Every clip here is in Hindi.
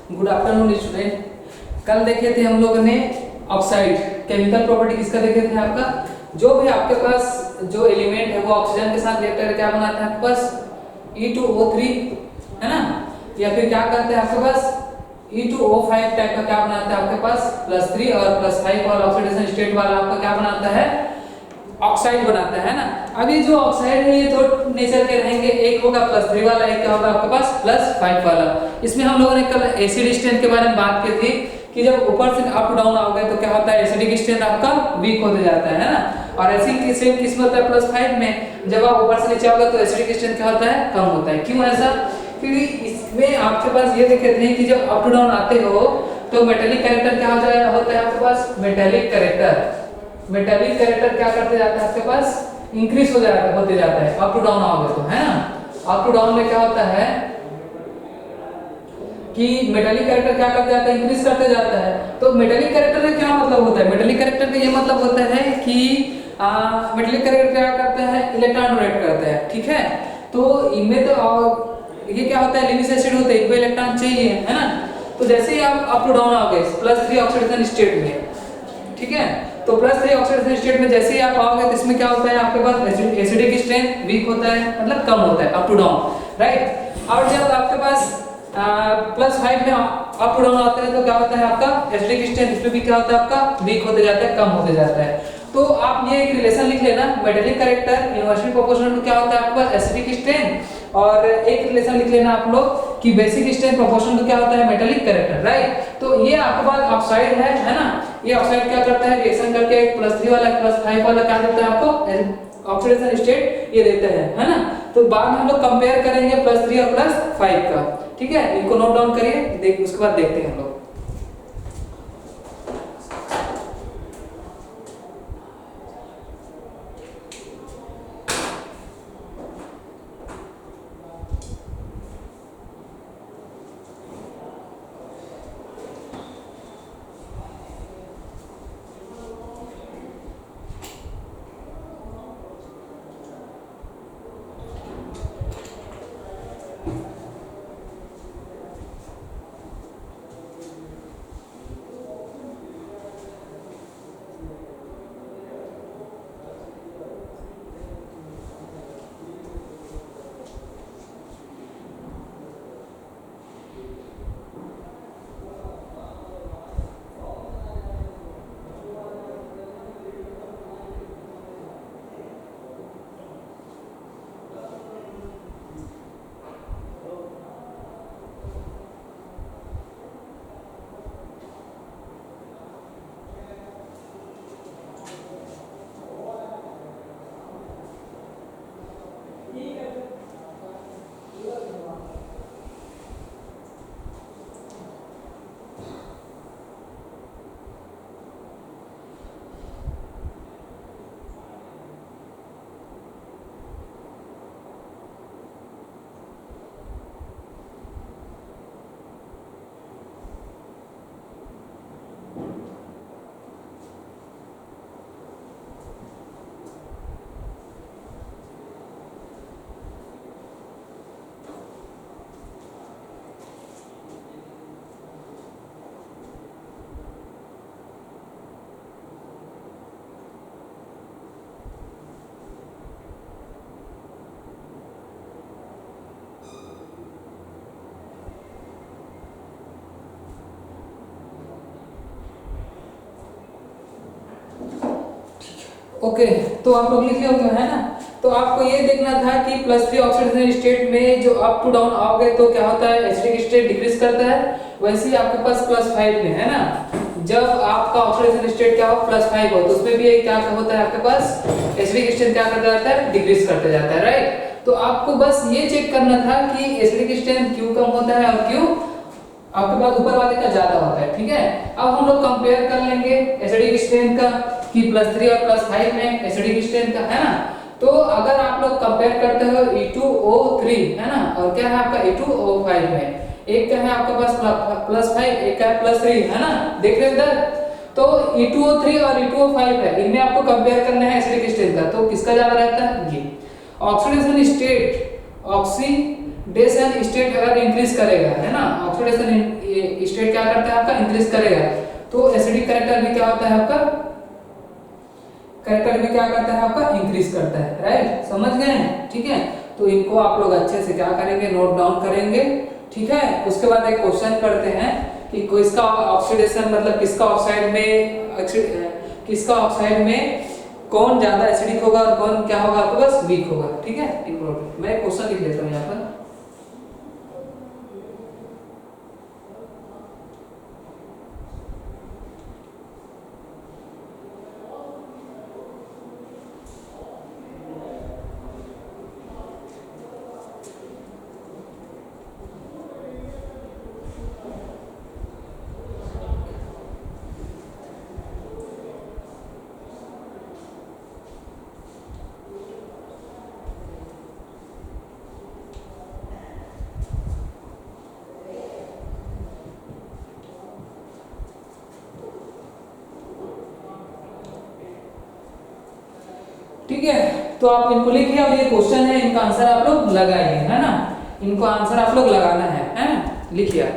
Good afternoon student. कल देखे थे हम लोगों ने ऑक्साइड केमिकल प्रॉपर्टी किसका देखे थे आपका, जो भी आपके पास जो एलिमेंट है वो ऑक्सीजन के साथ रिएक्ट करके क्या बनाता है आपके पास E2O3 है ना, या फिर क्या करते हैं आपके पास E2O5 टाइप का क्या बनाता है आपके पास +3 और +5 और ऑक्सीडेशन स्टेट वाला आपका क्या बनाता है ऑक्साइड बनाता है ना। अब ये जो ऑक्साइड है ये दो नेचर के रहेंगे, एक होगा +3 वाला, एक क्या होगा आपके पास +5 वाला। इसमें हम लोगों ने कल एसिड स्ट्रेंथ के बारे में बात की थी कि जब ऊपर से अप डाउन आओगे तो क्या होता है एसिडिक स्ट्रेंथ आपका वीक होते जाता है ना, और एसिड की सेम किस्म होता है +5 में, जब आप ऊपर से नीचे आओगे तो एसिडिक स्ट्रेंथ क्या होता है कम होता है। क्यों ऐसा? क्योंकि इसमें आपके पास ये देखे थे कि जब अप डाउन आते हो तो मेटेलिक कैरेक्टर क्या होता है आपके पास मेटेलिक कैरेक्टर क्या करते जाता है आपके पास इंक्रीज होते जाता है अप टू डाउन आओगे तो, है ना। अप टू डाउन में क्या होता है कि मेटेलिक कैरेक्टर क्या करते जाता है इंक्रीज करते जाता है। तो मेटेलिक कैरेक्टर का क्या मतलब होता है? मेटेलिक कैरेक्टर का ये मतलब होता है कि मेटेलिक कैरेक्टर क्या करते हैं इलेक्ट्रॉन डोनेट करते हैं, ठीक है। तो इनमें तो ये क्या होता है लिविस एसिड होते हैं, इनको इलेक्ट्रॉन चाहिए, है ना। तो जैसे ही आप अप टू डाउन आओगे +3 ऑक्सीडेशन स्टेट में, ठीक है, तो +3 ऑक्सीडेशन स्टेट में जैसे ही आप आओगे तो इसमें क्या होता है आपके पास एसिडिक स्ट्रेंथ वीक होता है, मतलब कम होता है अप टू डाउन, राइट। और जब आपके पास +5 में अप टू डाउन आते हैं तो क्या होता है आपका एसिडिक स्ट्रेंथ इसमें भी क्या होता है आपका वीक होते जाता है, कम होते जाता है। तो आप ये एक रिलेशन लिख लेना, metallic character inversely proportional to क्या होता है आपके पास एसिडिक स्ट्रेंथ, और एक रिलेशन लिख लेना आप लोग कि बेसिक स्ट्रेंथ प्रोपोर्शनल टू क्या होता है मेटेलिक कैरेक्टर, राइट। तो ये आपके पास ऑक्साइड है ना, ये ऑक्साइड क्या करता है रिएक्शन करके +3 वाला +5 वाला क्या देता है आपको ऑक्सीडेशन स्टेट ये देता है ना। तो बाद में हम लोग कंपेयर करेंगे +3 और +5 का, ठीक है। इनको नोट डाउन करिए, उसके बाद देखते हैं हम लोग। ओके, तो आप लोग लिख लोगे है ना। तो आपको ये देखना था कि +3 ऑक्सीडेशन स्टेट में जो अप टू डाउन आओगे तो क्या होता है एसिडिक स्टेट डिक्रीज करता है, वैसे ही आपके पास +5 में है ना जब आपका ऑक्सीडेशन स्टेट क्या हो +5 हो तो उसमें भी क्या होता है आपके पास एसिडिक स्टेट क्या करता जाता है डिक्रीज करते जाता है, राइट। तो आपको बस ये चेक करना था कि एसिडिक स्टेट क्यों कम होता है और क्यों आपके पास ऊपर वाले का ज्यादा होता है, ठीक है। अब हम लोग कंपेयर कर लेंगे एसिडिक स्ट्रेंथ का कि +3 और +5 में एसिडिक स्ट्रेंथ का, है ना। तो अगर आप लोग कंपेयर करते हो E2O3 है ना, और क्या है आपका E2O5 में, एक क्या है आपके पास +5 एक का है +3 है ना, देख रहे इधर। तो E2O3 और E2O5 है, इनमें आपको कंपेयर करना है एसिडिक स्ट्रेंथ का, तो किसका ज्यादा रहता है ये ऑक्सीडेशन स्टेट ऑक्सीडेशन स्टेट अगर इंक्रीज करेगा, है ना, ऑक्सीडेशन स्टेट क्या करता है आपका, इंक्रीज करेगा, तो एसिडिक कैरेक्टर भी क्या होता है आपका, कैरेक्टर भी क्या करता है आपका, इंक्रीज करता है, राइट, समझ गए हैं, ठीक है। तो इनको आप लोग अच्छे से क्या करेंगे, नोट डाउन करेंगे, ठीक है। उसके बाद एक क्वेश्चन करते हैं कि किसका ऑक्सीडेशन मतलब किसका ऑक्साइड में कौन ज्यादा एसिडिक होगा और कौन क्या होगा आपके पास, वीक होगा, ठीक है। मैं क्वेश्चन लिख लेता हूँ यहाँ पर। ठीक है, तो आप इनको लिखिए और ये क्वेश्चन है, इनका आंसर आप लोग लगाइए, है ना, इनको आंसर आप लोग लगाना है ना, लिखिए।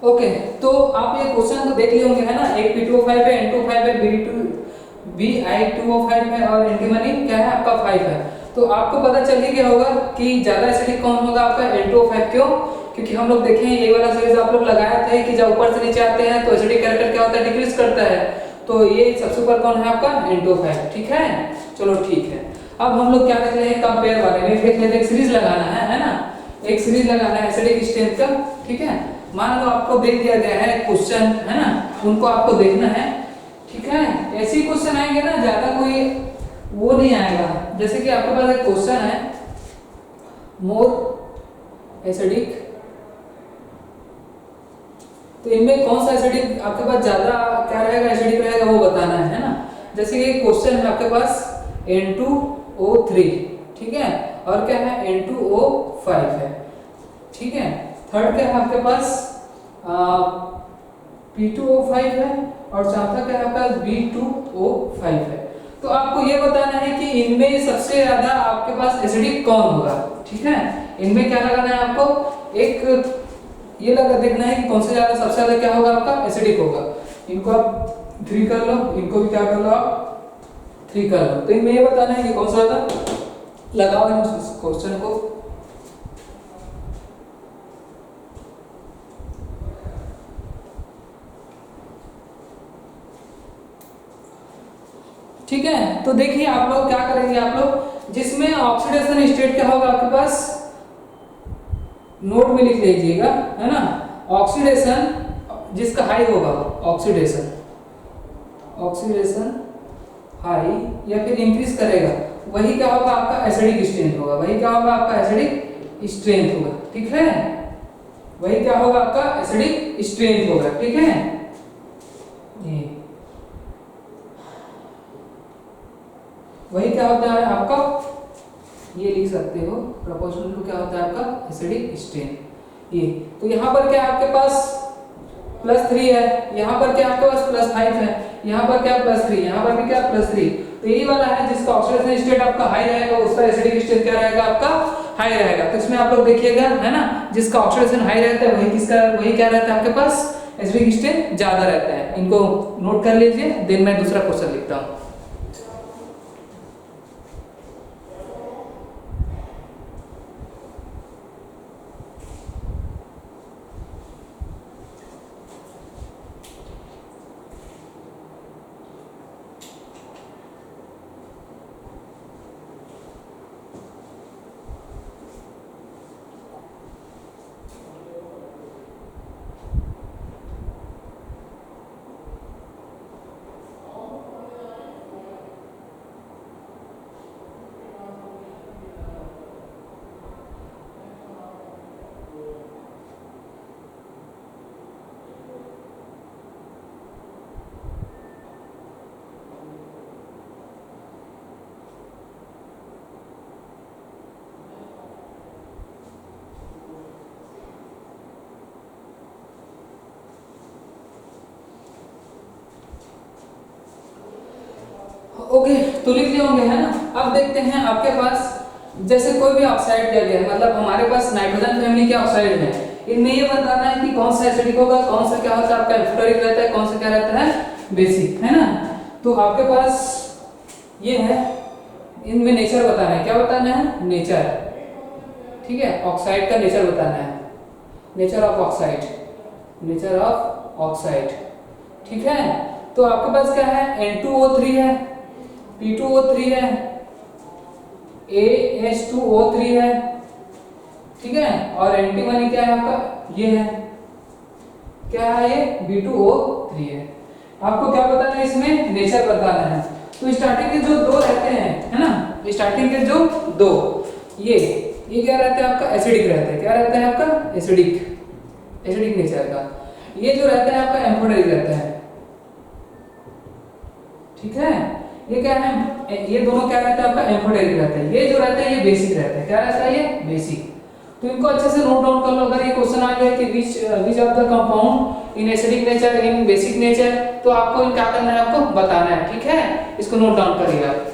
ओके, तो आप ये क्वेश्चन तो देख लिए होंगे, है ना, एक P2O5 है, N2O5 है, Bi2O5 है और एंटीमनी क्या है आपका 5 है। तो आपको पता चल ही गया होगा कि ज्यादा एसिडिक कौन होगा आपका, N2O5। क्यों? क्योंकि हम लोग देखें ये वाला सीरीज आप लोग लगाए थे कि जब ऊपर से नीचे आते हैं तो एसिडिक कैरेक्टर क्या होता है, डिक्रीज करता है। तो ये सबसे ऊपर कौन है आपका, N2O5, ठीक है। चलो ठीक है, अब हम लोग क्या देख रहे हैं, कंपेयर वाले में देख लेते हैं, एक सीरीज लगाना है ना, एक सीरीज लगाना है एसिडिक स्ट्रेंथ का, ठीक है। मान लो आपको देख दिया गया है क्वेश्चन, है ना, उनको आपको देखना है, ठीक है। ऐसे ही क्वेश्चन आएंगे ना, ज्यादा कोई वो नहीं आएगा। जैसे कि आपके पास एक क्वेश्चन है, मोर एसिडिक, तो इनमें कौन सा एसिडिक आपके पास ज्यादा क्या रहेगा, एसिडिक रहेगा, वो बताना है ना। जैसे कि क्वेश्चन है आपके पास N2O3, ठीक है, और क्या है N2O5 है, ठीक है। थर्ड क्या है आपके पास P2O5 है और चौथा क्या है आपका B2O5 है। तो आपको ये बताना है कि इनमें सबसे ज्यादा आपके पास एसिडिक कौन होगा, ठीक है। इनमें क्या लगाना है आपको, एक ये लगा देखना है कि कौन से ज्यादा सबसे ज्यादा क्या होगा आपका, एसिडिक होगा। इनको आप 3 कर लो, इनको भी क्या कर लो आप 3 कर लो। तो इनमें ये बताना है कि कौन सा ज्यादा, लगाओ इस क्वेश्चन को। ठीक है, तो देखिए आप लोग क्या करेंगे, आप लोग जिसमें ऑक्सीडेशन स्टेट क्या होगा आपके पास, नोट में लिख लीजिएगा, है ना। ऑक्सीडेशन जिसका हाई होगा, ऑक्सीडेशन हाई या फिर इंक्रीज करेगा, वही क्या होगा आपका एसिडिक स्ट्रेंथ होगा, वही क्या होगा आपका एसिडिक स्ट्रेंथ होगा, ठीक है। वही क्या होगा आपका एसिडिक स्ट्रेंथ होगा, ठीक है। ये वही क्या होता है आपका, ये लिख सकते हो प्रोपोर्शनल टू क्या होता है आपका एसिडिक स्ट्रेंथ। ये तो यहाँ पर क्या आपके पास +3 है, यहाँ पर क्या आपके पास +5 है, यहाँ पर क्या +3, यहाँ पर भी क्या +3। तो यही वाला है जिसका ऑक्सीडेशन स्टेट आपका हाई रहेगा उसका एसिडिक स्टेट क्या रहेगा आपका हाई रहेगा। तो इसमें आप लोग देखिएगा है ना, जिसका ऑक्सीडेशन हाई रहता है वही क्या रहता है आपके पास एसिडिक स्टेट ज्यादा रहता है। इनको नोट कर लीजिए, देन मैं दूसरा क्वेश्चन लिखता हूँ। ओके तो लिख लिए होंगे है ना। अब देखते हैं आपके पास जैसे कोई भी ऑक्साइड दिया गया है, मतलब हमारे पास नाइट्रोजन फैमिली के ऑक्साइड है, इनमें ये बताना है कि कौन सा एसिडिक होगा, कौन सा क्या होता है आपका एम्फोटेरिक रहता है, कौन सा क्या रहता है बेसिक, है ना। तो आपके पास ये है, इनमें नेचर बताना है, क्या बताना है नेचर, ठीक है, ऑक्साइड का नेचर बताना है, nature of oxide, nature of oxide, ठीक है। तो आपके पास क्या है N2O3 है, P2O3 है, AH2O3 है, ठीक है, और एंटीमनी क्या है आपका ये है, क्या है ये B2O3 है। आपको क्या बताना है इसमें नेचर बताना है। तो स्टार्टिंग के जो दो रहते हैं है ना, स्टार्टिंग के जो दो ये क्या रहता है आपका एसिडिक रहता है, क्या रहता है आपका एसिडिक नेचर का। ये जो रहता है आपका एम्फोटेरिक रहता है, ठीक है। ये क्या है, ये दोनों क्या रहता है आपका एम्फोटेरिक रहता है, ये जो रहता है ये बेसिक रहता है, क्या रहता है ये बेसिक। तो इनको अच्छे से नोट डाउन कर लो। अगर ये क्वेश्चन आ गया कि which of the compound in acidic nature in basic nature, तो आपको क्या करना है, आपको बताना है, ठीक है। इसको नोट डाउन करिए आप।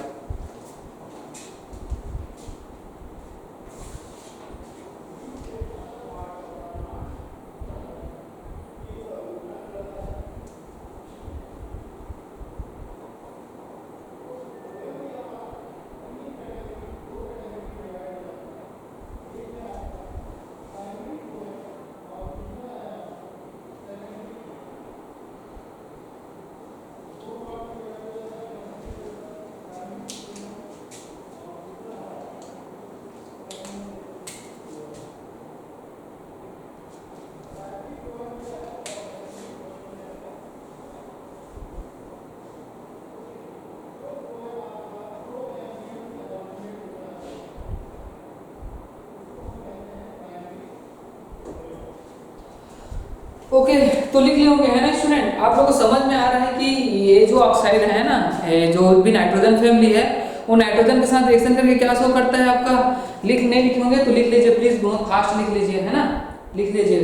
ओके तो लिख लिए होंगे है ना स्टूडेंट। आप लोगों को समझ में आ रहा है कि ये जो ऑक्साइड है ना, जो भी नाइट्रोजन फैमिली है, वो नाइट्रोजन के साथ रिएक्शन करके क्या शो करता है आपका, नहीं लिखे होंगे तो लिख लीजिए प्लीज, बहुत फास्ट लिख लीजिए है ना, लिख लीजिए।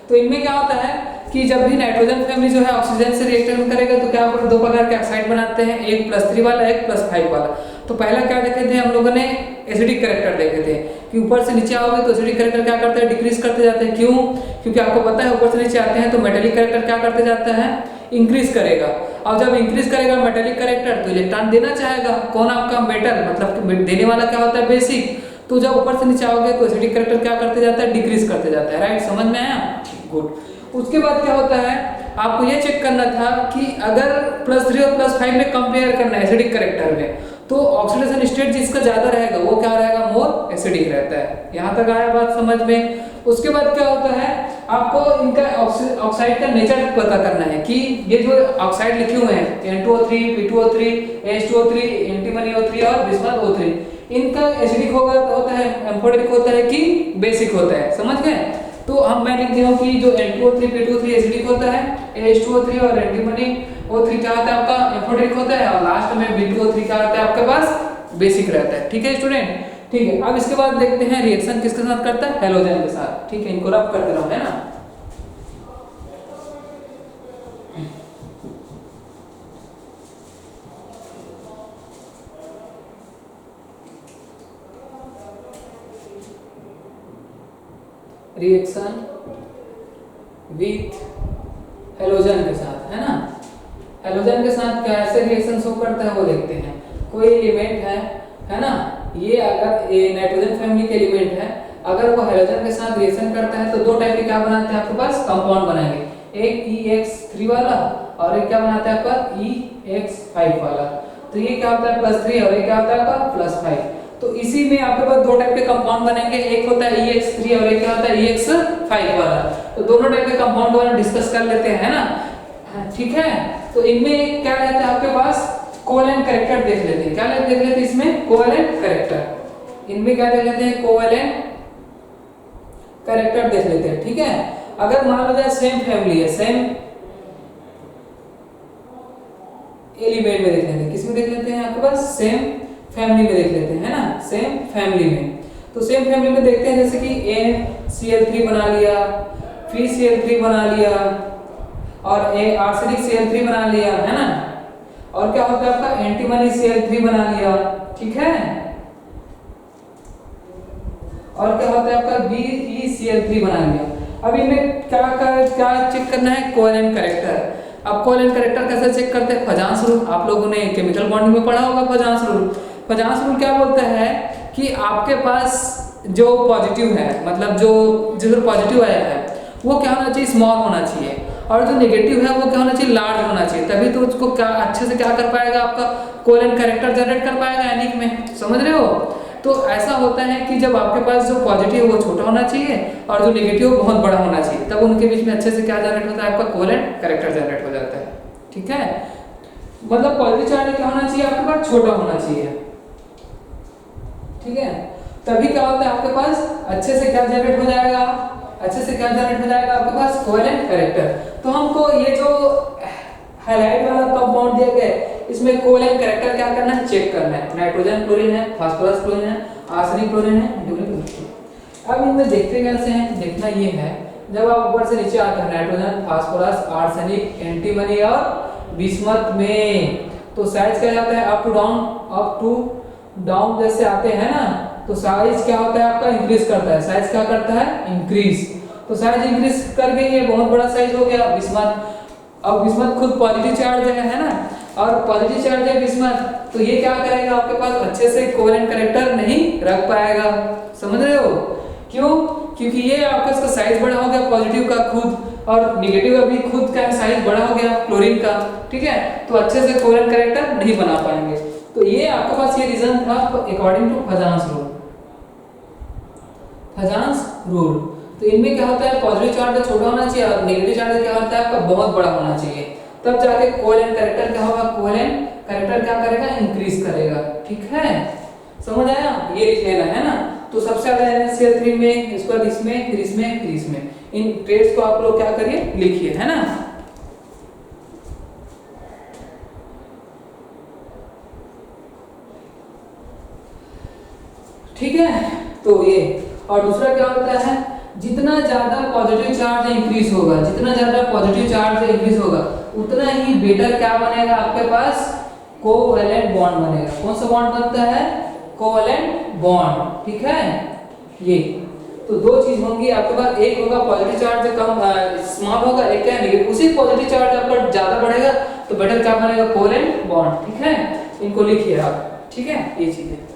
तो इनमें क्या होता है कि जब भी नाइट्रोजन फैमिली जो है ऑक्सीजन से रिएक्शन करेगा तो क्या दो प्रकार के ऑक्साइड बनाते हैं, एक +3 वाला, एक +5 वाला। तो पहला क्या देखे थे हम लोगों ने, एसिडिक कैरेक्टर देखे थे कि ऊपर से नीचे आओगे तो एसिडिक कैरेक्टर क्या करते हैं, डिक्रीज करते जाते हैं। क्यों? क्योंकि आपको पता है ऊपर से नीचे आते हैं तो मेटेलिक कैरेक्टर क्या करते जाता है, इंक्रीज करेगा। और जब इंक्रीज करेगा मेटेलिक कैरेक्टर तो इलेक्ट्रॉन देना चाहेगा, कौन आपका मेटल, मतलब देने वाला क्या होता है बेसिक। तो जब ऊपर से नीचे आओगे तो एसिडिक कैरेक्टर क्या करते जाता है, डिक्रीज करते जाता है। राइट, समझ में आया? गुड। उसके बाद क्या होता है, आपको ये चेक करना था कि अगर +3 और +5 में कंपेयर करना है एसिडिक कैरेक्टर में, तो ऑक्सीडेशन स्टेट जिसका ज्यादा रहेगा वो क्या रहेगा, मोर एसिडिक रहता है। यहाँ तक आया बात समझ में? उसके बाद क्या होता है, आपको इनका ऑक्साइड का नेचर पता करना है कि ये जो ऑक्साइड लिखे हुए हैं N2O3, P2O3, H2O3, antimony O3 और बिस्मथ O3, इनका एसिडिक होता है, एम्फोटेरिक होता है कि बेसिक होता है, समझ गए? तो हम मैं लिख दिया हूँ कि जो N2O3, P2O3 एसिडिक होता है, H2O3 और एंटीमनी O3 क्या होता है आपका एम्फोटेरिक होता है, और लास्ट में B2O3 क्या होता है आपके पास बेसिक रहता है। ठीक है स्टूडेंट? ठीक है, अब इसके बाद देखते हैं रिएक्शन किसके साथ करता है, हेलोजन के साथ। ठीक है, इनको रब कर दे रहा हूं, है ना। रिएक्शन विथ हेलोजन के साथ, है ना। हेलोजन के साथ कैसे रिएक्शन शो करता है वो देखते हैं। कोई एलिमेंट है ना, ये अगर ये नाइट्रोजन फैमिली के एलिमेंट है, अगर वो हेलोजन के साथ रिएक्शन करता है तो दो टाइप के क्या बनाते हैं आपके पास, कंपाउंड बनाएंगे। एक EX3 वाला और एक क्या बनाता है आपका EX5 वाला। तो ये क्या होता है +3 और ये क्या होता है आपका +5। तो इसी में आपके पास दो टाइप के कंपाउंड बनेंगे, एक होता है EX3 और एक क्या होता है EX5 वाला। तो दोनों टाइप के कंपाउंड वाला डिस्कस कर लेते हैं, है ना। ठीक है, तो इनमें क्या रहता है आपके पास, कोवेलेंट कैरेक्टर देख लेते हैं। क्या देख लेते हैं इसमें, कोवेलेंट कैरेक्टर। इनमें क्या देख लेते हैं, कोवेलेंट कैरेक्टर देख लेते हैं। ठीक है, अगर मान लो जाए सेम फैमिली है, सेम एलिमेंट में देख लेते हैं। किसमें देख लेते हैं आपके पास, सेम फैमिली में देख लेते हैं, है ना, सेम फैमिली में। तो सेम फैमिली में देखते हैं जैसे कि NCl3 बना लिया, फिर Cl3 बना लिया और आर्सेनिक Cl3 बना लिया, है ना। और क्या होता है आपका एंटीमनी Cl3 बना लिया, ठीक है। और क्या होता है आपका BeCl3 बना लिया। अब इनमें क्या चेक करना है, कोवेलेंट कैरेक्टर। अब कोवेलेंट कैरेक्टर कैसे चेक करते हैं, फजांस रूल। आप लोगों ने केमिकल बॉन्डिंग में पढ़ा होगा फजांस रूल। फजांस रूल क्या बोलता है कि आपके पास जो पॉजिटिव है, मतलब जो जिधर पॉजिटिव आया है वो क्या होना चाहिए, स्मॉल होना चाहिए, और जो नेगेटिव है वो क्या होना चाहिए, लार्ज होना चाहिए। तभी तो उसको क्या अच्छे से क्या कर पाएगा, आपका कोवेलेंट कैरेक्टर जनरेट कर पाएगा एनिक में, समझ रहे हो। तो ऐसा होता है कि जब आपके पास जो पॉजिटिव है वो छोटा होना चाहिए और जो नेगेटिव बहुत बड़ा होना चाहिए, तब उनके बीच में अच्छे से क्या जनरेट होता है, आपका कोवेलेंट कैरेक्टर जनरेट हो जाता है। ठीक है, मतलब पॉजिटिव चार्ज क्या होना चाहिए, आपके पास छोटा होना चाहिए। ठीक है, तभी क्या होता है आपके पास अच्छे से क्या जनरेट हो जाएगा, अच्छे से क्या जनरेट हो जाएगा आपके पास, कोवेलेंट कैरेक्टर। तो हमको ये जो हाइलाइट वाला कंपाउंड दिया गया है, इसमें कोवेलेंट कैरेक्टर क्या करना है, चेक करना है। नाइट्रोजन क्लोरीन है, फास्फोरस क्लोरीन है, आर्सेनिक क्लोरीन है, एंटीमनी क्लोरीन। अब इनमें देखते कैसे हैं, देखना ये है, जब आप ऊपर से नीचे आते हैं नाइट्रोजन, फास्फोरस, आर्सेनिक, एंटीमनी और बिस्मथ में, तो साइज क्या जाता है, अप टू डाउन जैसे आते हैं ना, तो साइज क्या होता है आपका, इंक्रीज करता है। साइज क्या करता है, इंक्रीज। तो साइज इंक्रीज कर गई है, बहुत बड़ा साइज हो गया बिस्मथ। अब बिस्मथ खुद पॉजिटिव चार्ज है ना, और पॉजिटिव चार्ज है बिस्मथ, तो ये क्या करेगा आपके पास, अच्छे से कोवेलेंट कैरेक्टर नहीं रख पाएगा, समझ रहे हो। क्यों, क्योंकि ये आपका इसका साइज बड़ा हो गया पॉजिटिव का खुद, और नेगेटिव अभी खुद का साइज बड़ा हो गया क्लोरीन का। ठीक है, तो अच्छे से कोवेलेंट कैरेक्टर नहीं बना पाएंगे। तो ये आपके पास ये रीजन था according to Fajans rule. Fajans rule, तो इनमें क्या होता है, पॉजिटिव चार्ज छोटा होना चाहिए और नेगेटिव चार्ज क्या होता है आपका बहुत बड़ा होना चाहिए, तब जाके कोवेलेंट कैरेक्टर क्या होगा, कोवेलेंट कैरेक्टर क्या करेगा, इंक्रीज करेगा। ठीक है, समझ आया, ये लिख लेना है ना। तो सबसे ज्यादा NaCl3 में, इसके बाद इसमें, फिर इसमें, फिर इसमें, इन ट्रेड्स को आप लोग क्या करिए, लिखिए, है ना। ठीक है, तो ये, और दूसरा क्या होता है, जितना ज्यादा पॉजिटिव चार्ज इंक्रीज होगा, जितना ज्यादा पॉजिटिव चार्ज इंक्रीज होगा, उतना ही बेटर क्या बनेगा आपके पास, कोवेलेंट बॉन्ड बनेगा। कौन सा बॉन्ड बनता है, कोवेलेंट बॉन्ड। ठीक है, ये तो दो चीज होंगी आपके पास, एक होगा पॉजिटिव चार्ज कम स्मॉल होगा, एक क्या नेगेटिव, उसी पॉजिटिव चार्ज आपका ज्यादा बढ़ेगा तो बेटर क्या बनेगा, कोवेलेंट बॉन्ड। ठीक है, इनको लिखिए आप। ठीक है, ये चीज है।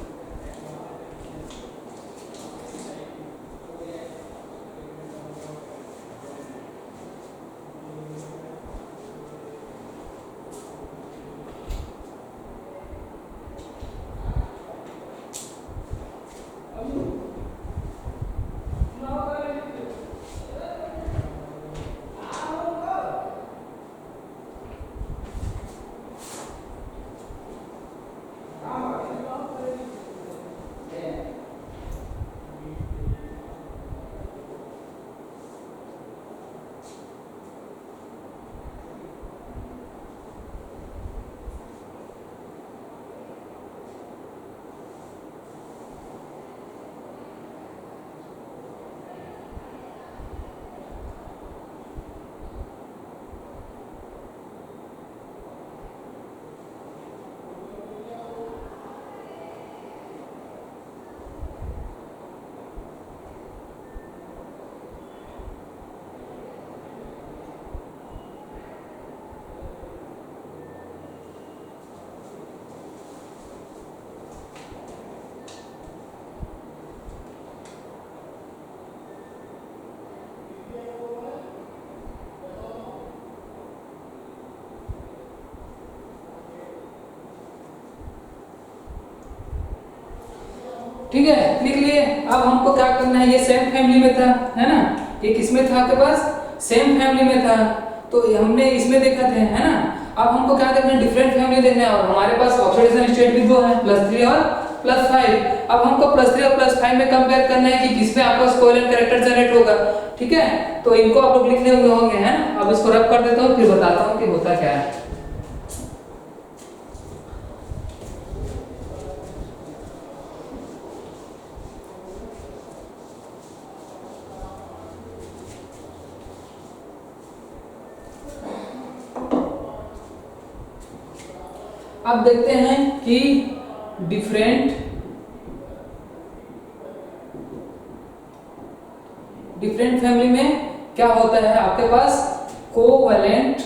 ठीक है, लिख लिए। अब हमको क्या करना है, ये सेम फैमिली में था, है ना, ये किसमें था आपके पास, सेम फैमिली में था, तो हमने इसमें देखा थे, है ना। अब हमको क्या देखना है, डिफरेंट फैमिली देखना है, और हमारे पास ऑक्सीडेशन स्टेट भी दो है, +3 और +5। अब हमको +3 और +5 में कंपेयर करना है कि किसमें आपका कोवेलेंट कैरेक्टर जनरेट होगा, ठीक है। तो इनको आप लोग लिखने होंगे, है ना। अब इसको रब कर देता हूँ, फिर बताता हूँ कि होता क्या है। अब देखते हैं कि डिफरेंट फैमिली में क्या होता है आपके पास, कोवेलेंट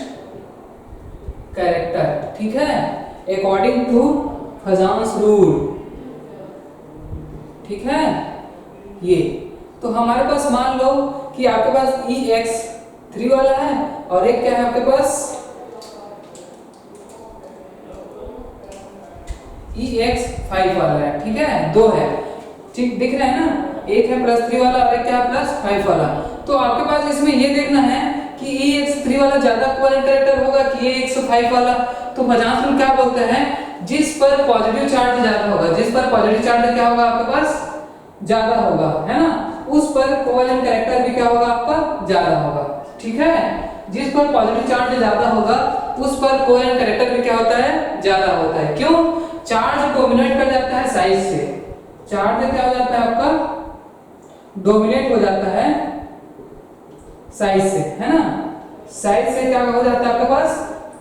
कैरेक्टर, ठीक है, अकॉर्डिंग टू फजांस रूल, ठीक है। ये तो हमारे पास मान लो कि आपके पास EX3 वाला है और एक क्या है आपके पास EX5 वाला है, ठीक है, दो है, ठीक दिख रहा है ना, एक है +3 वाला और एक क्या है +5 वाला। तो आपके पास इसमें ये देखना है कि EX3 वाला ज्यादा कोवेलेंट कैरेक्टर होगा कि EX5 वाला। तो फजांस रूल क्या बोलते हैं, जिस पर पॉजिटिव चार्ज ज्यादा होगा, जिस पर पॉजिटिव चार्ज क्या होगा आपके पास ज्यादा होगा, है ना, उस पर कोवेलेंट कैरेक्टर भी क्या होगा आपका ज्यादा होगा, ठीक है। जिस पर पॉजिटिव चार्ज ज्यादा होगा उस पर कोवेलेंट कैरेक्टर भी क्या होता है ज्यादा होता है। क्यों, चार्ज डोमिनेट कर जाता है साइज से, चार्ज क्या हो जाता है आपका डोमिनेट हो जाता है साइज से, है ना, साइज से क्या हो जाता है आपके पास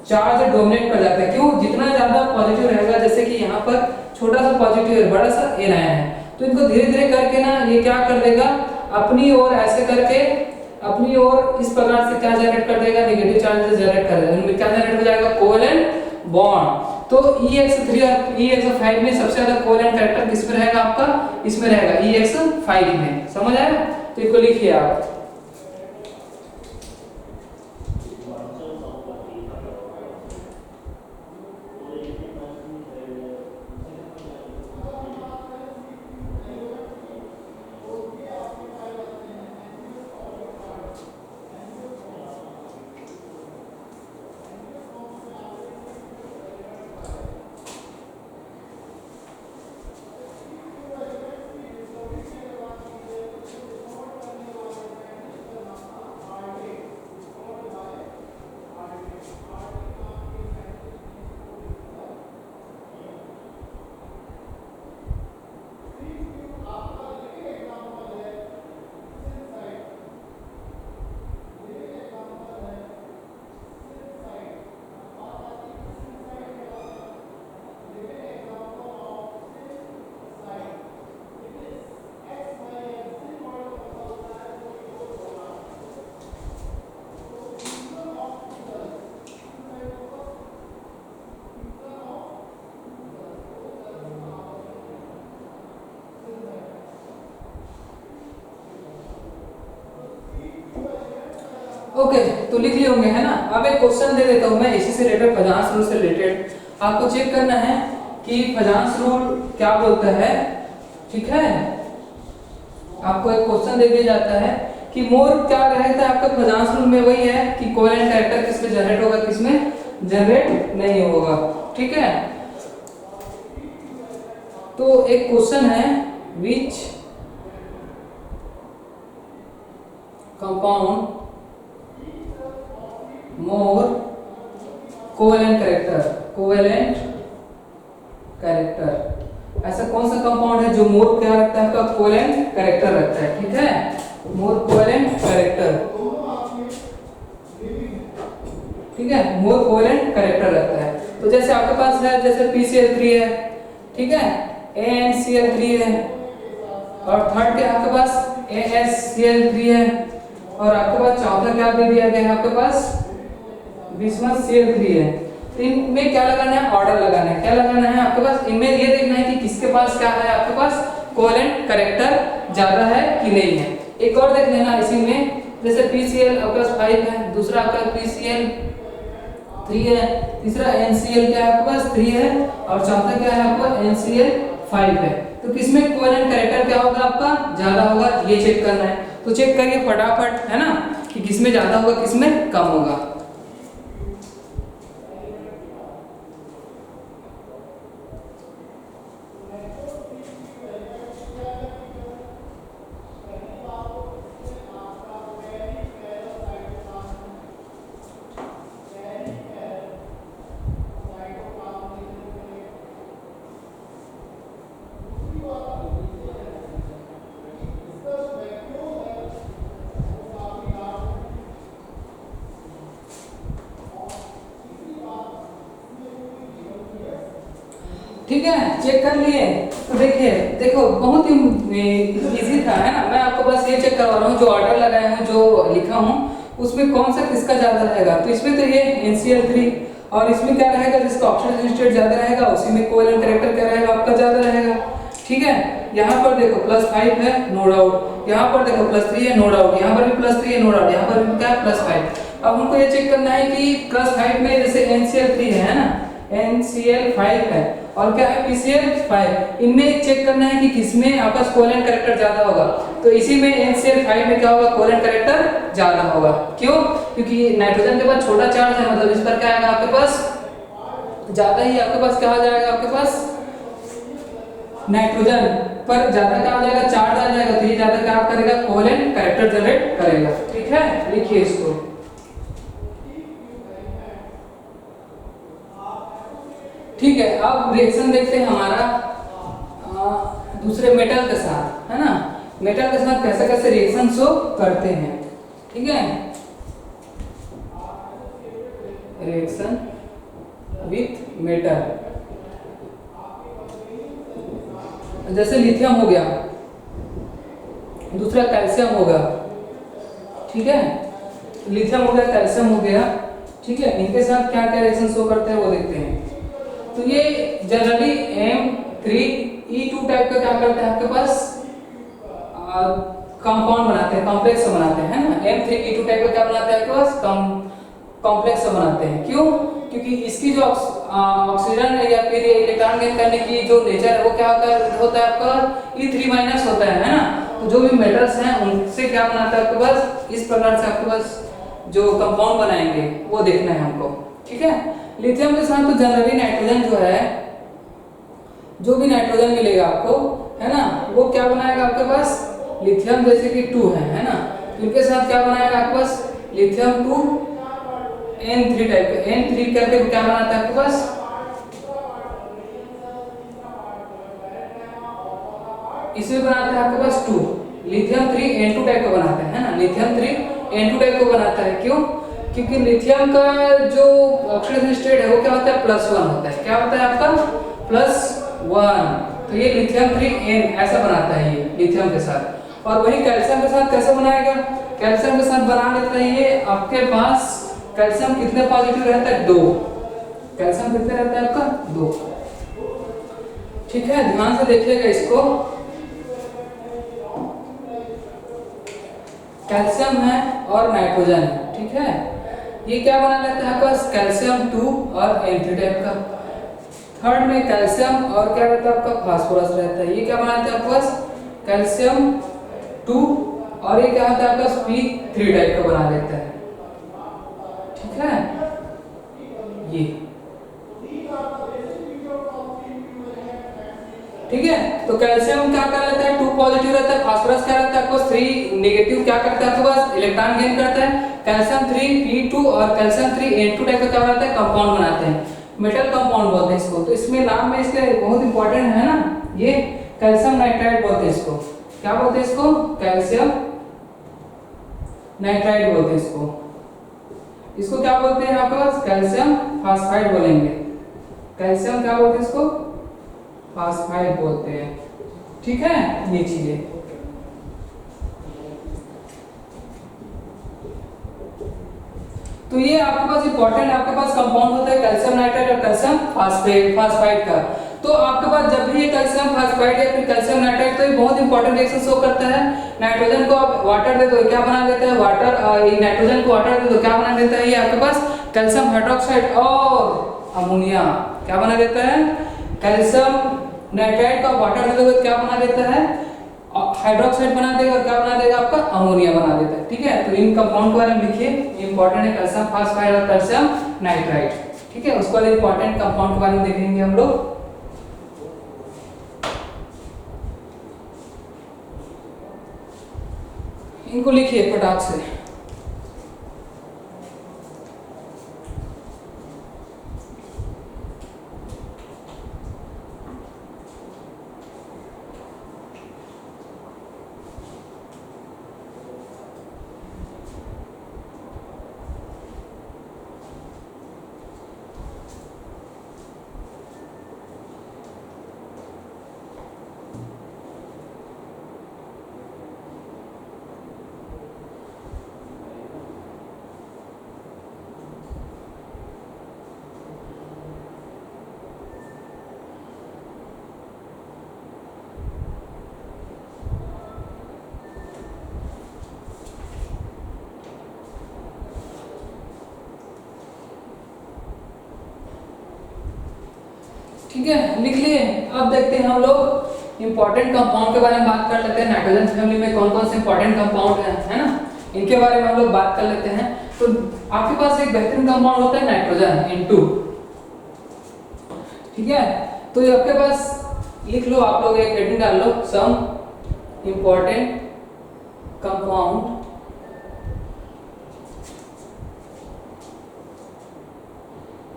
चार्ज डोमिनेट कर जाता है। क्यों, जितना ज्यादा पॉजिटिव रहेगा, जैसे कि यहाँ पर छोटा सा पॉजिटिव है, बड़ा सा एन आया है, तो इनको धीरे धीरे करके ना ये क्या कर देगा, अपनी ओर ऐसे करके अपनी ओर इस प्रकार से क्या जनरेट कर देगा, नेगेटिव चार्ज जनरेट कर देगा, इनमें क्या जनरेट हो जाएगा, कोवेलेंट बॉन्ड। तो EX3 और EX5 में सबसे ज्यादा कोवेलेंट कैरेक्टर किसमें रहेगा आपका, इसमें रहेगा EX5 में, समझ आया। तो इसको लिखिए आप। ओके, तो लिख लिए होंगे, है ना। अब एक क्वेश्चन दे देता हूं मैं इसी से रिलेटेड, फजांस रूल से रिलेटेड। आपको चेक करना है कि फजांस रूल क्या बोलता है, ठीक है। आपको एक क्वेश्चन दे दिया जाता है कि मोर क्या रहता है आपका फजांस रूल में, वही है कि कोवेलेंट कैरेक्टर किसमें जनरेट होगा, किसमें जनरेट नहीं होगा, ठीक है। तो एक क्वेश्चन है, which compound more covalent character, ऐसा कौन सा कंपाउंड है जो मोर क्या रखता है आपका कोवेलेंट कैरेक्टर रखता है, ठीक है, मोर कोवेलेंट कैरेक्टर, ठीक है, मोर कोवेलेंट कैरेक्टर रखता है। तो जैसे आपके पास है, जैसे PCl3 है, ठीक है, AnCl3 है, और थर्ड क्या आपके पास AsCl3 है, और आपके पास चौथा क्या दे दिया गया है आपके पास बिस्मथ Cl3 है। तो इनमें क्या लगाना है, ऑर्डर लगाना है, क्या लगाना है आपके पास, इनमें ये देखना है कि किसके पास क्या है आपके पास कोवेलेंट कैरेक्टर ज्यादा है कि नहीं है। एक और देख लेना इसी में, जैसे PCl आपके पास 5 है, दूसरा आपका PCl3 है, तीसरा NCl क्या है आपके पास 3 है, और चौथा क्या है आपका NCl5 है। तो किसमें कोवेलेंट कैरेक्टर क्या होगा आपका ज्यादा होगा, ये चेक करना है। तो चेक करिए फटाफट, है ना, कि किसमें ज्यादा होगा किसमें कम होगा। ठीक है, चेक कर लिए। तो देखिए, देखो बहुत ही इजी था, है ना। मैं आपको बस ये चेक करवा रहा हूँ, जो ऑर्डर लगाया हूँ, जो लिखा हूँ, उसमें कौन सा किसका ज्यादा रहेगा। तो इसमें तो ये NCl3, और इसमें क्या रहेगा, जिसका ऑक्सीडेशन स्टेट ज्यादा रहेगा उसी में कोवेलेंट कैरेक्टर क्या रहेगा आपका ज्यादा रहेगा। ठीक है, यहाँ पर देखो +5 है, नो डाउट। यहाँ पर देखो +3 है, नो डाउट। यहाँ पर भी +3 है, नो डाउट। यहाँ पर भी क्या है, +5। अब हमको ये चेक करना है कि +5 में जैसे NCl3 है ना, NCl5 है, और क्या है PCl5, इनमें चेक करना है कि किसमें आपका कोवेलेंट कैरेक्टर ज्यादा होगा। तो इसी में NCl5 में क्या होगा, कोवेलेंट कैरेक्टर ज्यादा होगा। क्यों? क्योंकि नाइट्रोजन के पास छोटा चार्ज है, मतलब इस पर क्या आएगा आपके पास ज्यादा ही, आपके पास क्या आ जाएगा, आपके पास नाइट्रोजन पर ज्यादा क्या आ जाएगा, चार्ज आ जाएगा। तो ये ज्यादा क्या करेगा, कोवेलेंट कैरेक्टर जनरेट करेगा। ठीक है, लिखिए इसको। ठीक है, अब रिएक्शन देखते हैं हमारा दूसरे मेटल के साथ, है ना। मेटल के साथ कैसे कैसे रिएक्शन शो करते हैं। ठीक है, रिएक्शन विथ मेटल, जैसे लिथियम हो गया, दूसरा कैल्शियम होगा। ठीक है, लिथियम हो गया, कैल्शियम हो गया। ठीक है, इनके साथ क्या क्या रिएक्शन शो करते हैं वो देखते हैं। तो ये जनरली M3E2 टाइप का क्या करते हैं आपके पास, कंपाउंड बनाते हैं, कॉम्प्लेक्स बनाते हैं, है ना। M3E2 टाइप का क्या बनाते हैं आपके पास, कॉम्प्लेक्स बनाते हैं। क्यों? क्योंकि इसकी जो ऑक्सीजन या फिर इलेक्ट्रॉन गेन करने की जो नेचर है वो क्या होता है आपका E3- होता है ना। तो जो भी मेटल्स हैं उनसे क्या बनाता है आपके पास, इस प्रकार से आपके पास जो कंपाउंड बनाएंगे वो देखना है हमको। ठीक है, लिथियम के साथ तो जनरली नाइट्रोजन जो है, जो भी नाइट्रोजन मिलेगा आपको, है ना, वो क्या बनाएगा आपके पास, लिथियम जैसे कि 2 है ना, तो इनके साथ क्या बनाएगा आपके पास, लिथियम 2 N3 टाइप का, N3 करके क्या बनाता है आपके पास, इसमें बनाता है आपके पास 2, लिथियम 3 N2 टाइप का बनाता है ना, लिथियम 3 N2 टाइप का बनाता है। क्यों? क्योंकि लिथियम का जो ऑक्सीडेशन स्टेट है वो क्या होता है, +1 होता है। क्या होता है आपका, +1। तो ये लिथियम 3N ऐसा बनाता है ये लिथियम के साथ। और वही कैल्शियम के साथ कैसे बनाएगा, कैल्शियम के साथ बना लेता है ये आपके पास, कैल्शियम कितने पॉजिटिव रहता है, 2। कैल्शियम कितने रहता है आपका, 2। ठीक है, ध्यान से देखिएगा इसको। कैल्शियम है और नाइट्रोजन है। ठीक है, ये क्या बना लेता है आपके पास, कैल्शियम 2 और N3 टाइप का। थर्ड में कैल्शियम और क्या रहता है आपका, फास्फोरस रहता है। ये क्या बनाते हैं आपके पास, कैल्शियम 2 और ये क्या होता है आपका P3 टाइप का बना लेता है। ठीक है, ये ठीक है। तो कैल्शियम क्या कर लेता है, 2 पॉजिटिव रहता है, फास्फोरस क्या रहता है आपको 3 नेगेटिव, क्या करता है आपके पास, इलेक्ट्रॉन गेन करता है। कैल्शियम 3P2 और कैल्शियम 3N2 टाइप का क्या बनाता है, कंपाउंड बनाते हैं, मेटल कंपाउंड बोलते हैं इसको। तो इसमें नाम में इसके बहुत इंपॉर्टेंट है ना, ये कैल्शियम नाइट्राइड बोलते हैं इसको। क्या बोलते हैं इसको, कैल्शियम नाइट्राइड बोलते हैं इसको। इसको क्या बोलते हैं आपके पास, कैल्शियम फास्फाइड बोलेंगे। कैल्शियम क्या बोलते हैं इसको, फास्फाइड बोलते हैं। ठीक है, ये चीजें। तो ये आपके पास इंपॉर्टेंट आपके पास कंपाउंड होता है कैल्शियम नाइट्राइड और कैल्शियम फास्फाइड का। तो आपके पास जब भी ये कैल्शियम फास्फाइड या फिर कैल्शियम नाइट्राइड, तो ये बहुत इंपॉर्टेंट रिएक्शन शो करता है। नाइट्रोजन को आप वाटर दे दो, क्या बना देता है, वाटर, नाइट्रोजन को वाटर दे दो, क्या बना देता है ये आपके पास, कैल्शियम हाइड्रोक्साइड और अमोनिया। क्या बना देता है, कैल्शियम नाइट्राइड का वाटर दे दोगे क्या बना देता है, हाइड्रोक्साइड बना देगा, और क्या बना देगा आपका अमोनिया बना देता है। ठीक है, तो इन कंपाउंड के बारे में लिखिए, इंपॉर्टेंट है कैल्शियम फास्फाइड और कैल्शियम नाइट्राइड। ठीक है, उसके बाद इंपॉर्टेंट कंपाउंड के बारे में देखेंगे हम लोग। इनको लिखिए फटाक से। ठीक है, लिख लिए। अब देखते हैं हम लोग इंपॉर्टेंट कंपाउंड के बारे में बात कर लेते हैं। नाइट्रोजन फैमिली में कौन कौन से इंपॉर्टेंट कंपाउंड हैं, है ना, इनके बारे में हम लोग बात कर लेते हैं। तो आपके पास एक बेहतरीन कंपाउंड होता है नाइट्रोजन N2। ठीक है, तो ये आपके पास लिख लो, आप लोग एक हेडिंग डाल लो, some important compound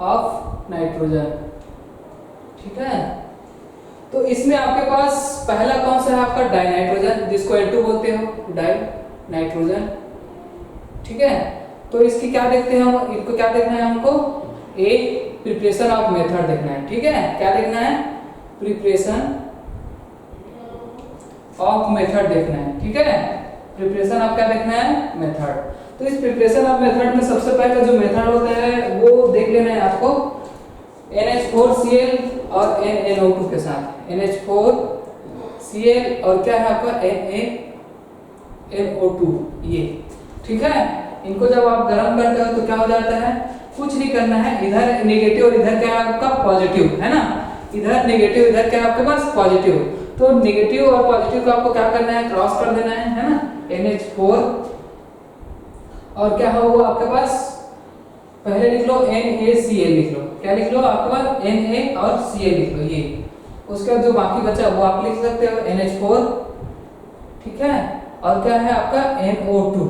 of nitrogen. ठीक है, तो इसमें आपके पास पहला कौन सा है आपका डाइनाइट्रोजन, जिसको N2 बोलते हो, डाई नाइट्रोजन। ठीक है, तो इसकी क्या देखते हैं हम, इसको क्या देखना है हमको, एक प्रिपरेशन ऑफ मेथड देखना है। ठीक है, क्या देखना है, प्रिपरेशन ऑफ मेथड देखना है। ठीक है, प्रिपरेशन ऑफ क्या देखना है, मेथड। तो इस प्रिपरेशन ऑफ मेथड में सबसे पहले जो मेथड होता है वो देख लेना है आपको, NH4Cl और NaNO2 के साथ, NH4Cl और क्या है आपका NaNO2 ये। ठीक है, इनको जब आप गर्म करते हो तो क्या हो जाता है, कुछ नहीं करना है, इधर नेगेटिव और इधर क्या है आपका पॉजिटिव, है ना, इधर नेगेटिव इधर क्या है आपके पास पॉजिटिव। तो नेगेटिव और पॉजिटिव को आपको क्या करना है, क्रॉस कर देना है ना, NH4 और क्या होगा आपके पास, पहले लिख लो NaCl लिख लो, क्या लिख लो आपके पास Na और Cl लिख लो ये। उसके बाद जो बाकी बचा वो आप लिख सकते हो NH4। ठीक है, और क्या है आपका NO2।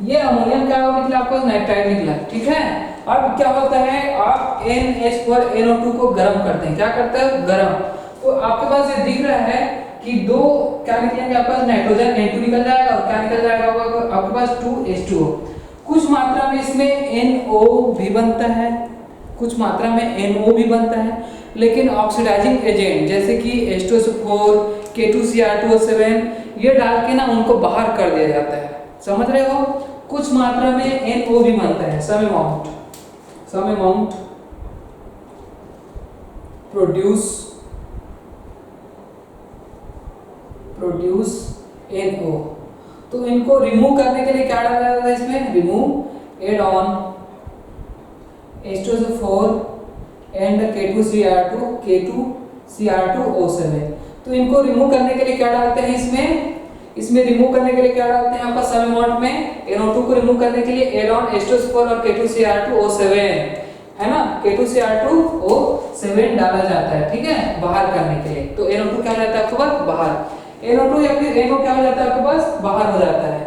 ये अमोनियम क्या निकला आपका, नाइट्राइड निकला। ठीक है, अब क्या होता है, आप NH4NO2 को गर्म करते हैं, क्या करते हैं, गर्म। तो आपके पास ये दिख रहा है कि दो क्या निकलेंगे आपके पास, नाइट्रोजन N2 निकल जाएगा और क्या निकल जाएगा आपके पास 2H2O। कुछ मात्रा में इसमें NO भी बनता है, कुछ मात्रा में NO भी बनता है, लेकिन ऑक्सीडाइजिंग एजेंट जैसे कि H2SO4, K2Cr2O7 ये डाल के ना उनको बाहर कर दिया जाता है, समझ रहे हो। कुछ मात्रा में NO भी बनता है, सम अमाउंट प्रोड्यूस NO। तो इनको रिमूव करने के लिए क्या डाला जाता है इसमें, remove add on H2SO4 and K2Cr2O7। तो इनको रिमूव करने के लिए क्या डालते हैं इसमें रिमूव करने के लिए क्या डालते हैं आपका, सम अमाउंट में NO2 को रिमूव करने के लिए एड ऑन H2SO4 और K2Cr2O7, है ना, K2Cr2O7 डाला जाता है। ठीक है, बाहर करने के लिए। तो NO2 क्या हो जाता है आपके पास, बाहर। NO2 या फिर NO क्या हो जाता है आपके पास, बाहर हो जाता है।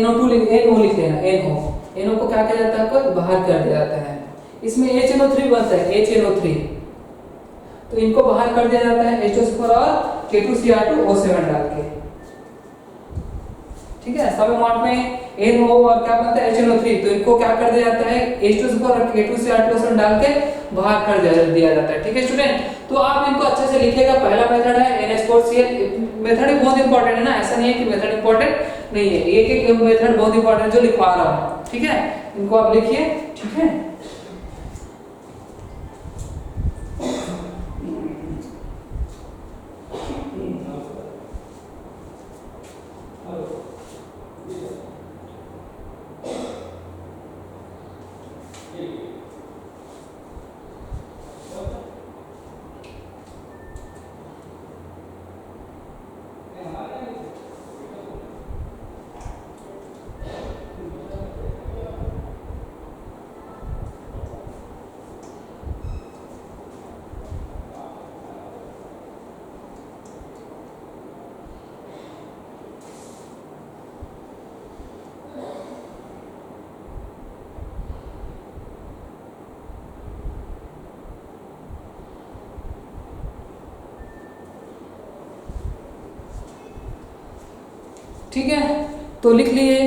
NO लिख लेना, NO को क्या किया जाता है आपको, बाहर कर दिया जाता है। इसमें HNO3 बनता है, HNO3, तो इनको बाहर कर दिया जाता है H2SO4 और K2Cr2O7 डाल के। ठीक है, सब अमाउंट में NO और क्या बनता है HNO3, तो इनको क्या कर दिया जाता है, H2SO4 और K2Cr2O7 डाल के बाहर कर दिया जाता है। ठीक है स्टूडेंट, तो आप इनको अच्छे से लिखिएगा। पहला मेथड है NH4Cl, मेथड बहुत इंपॉर्टेंट है ना, ऐसा नहीं है कि मेथड इंपॉर्टेंट नहीं है, एक मेथड बहुत इंपॉर्टेंट जो लिखवा रहा हूं। ठीक है, इनको आप लिखिए। ठीक है, ठीक है, तो लिख लिए।